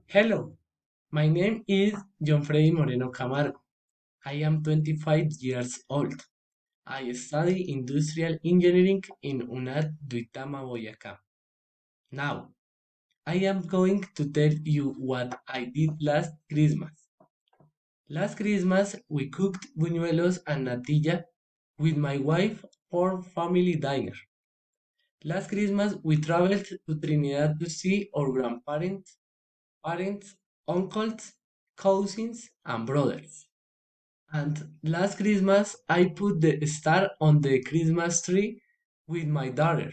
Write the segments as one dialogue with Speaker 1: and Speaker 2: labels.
Speaker 1: Hello, my name is John Freddy Moreno Camargo. I am 25 years old. I study industrial engineering in UNAD Duitama, Boyacá. Now, I am going to tell you what I did last Christmas. Last Christmas, we cooked buñuelos and natilla with my wife for family dinner. Last Christmas, we traveled to Trinidad to see our grandparents, parents, uncles, cousins, and brothers. And last Christmas, I put the star on the Christmas tree with my daughter.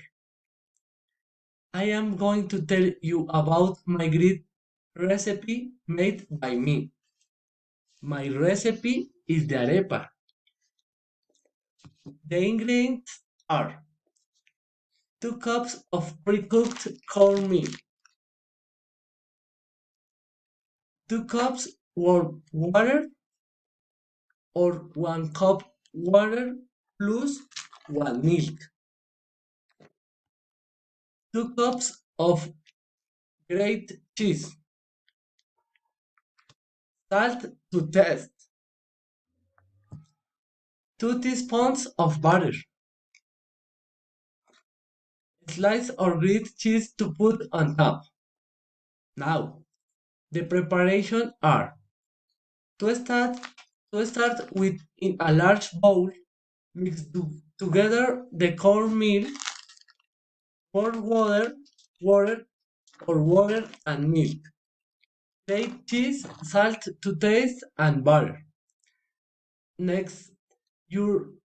Speaker 1: I am going to tell you about my great recipe made by me. My recipe is the arepa. The ingredients are 2 cups of pre-cooked cornmeal, 2 cups warm water or 1 cup water plus 1 milk, 2 cups of grated cheese, salt to taste, 2 teaspoons of butter, slice or grated cheese to put on top. Now, the preparation are to start to start with in a large bowl, mix together the cornmeal, pour water or water and milk. Take cheese, salt to taste, and butter. Next, you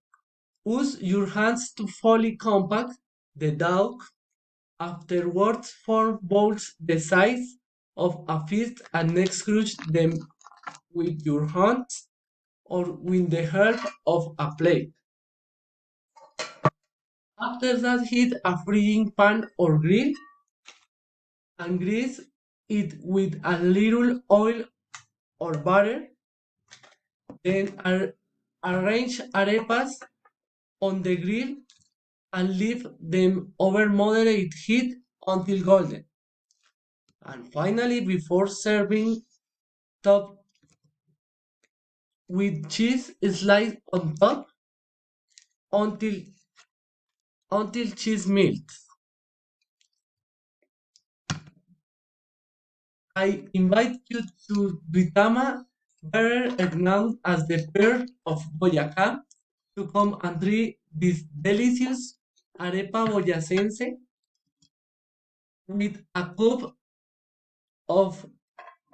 Speaker 1: use your hands to fully compact the dough. Afterwards, form balls the size of a fist and next crush them with your hands or with the help of a plate. After that, heat a frying pan or grill and grease it with a little oil or butter. Then arrange arepas on the grill and leave them over moderate heat until golden. And finally, before serving, top with cheese sliced on top until cheese melts. I invite you to Duitama, better known as the Pearl of Boyacá, to come and try this delicious arepa boyacense with a cup of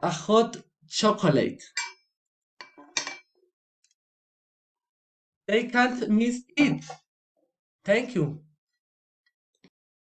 Speaker 1: a hot chocolate. They can't miss it. Thank you.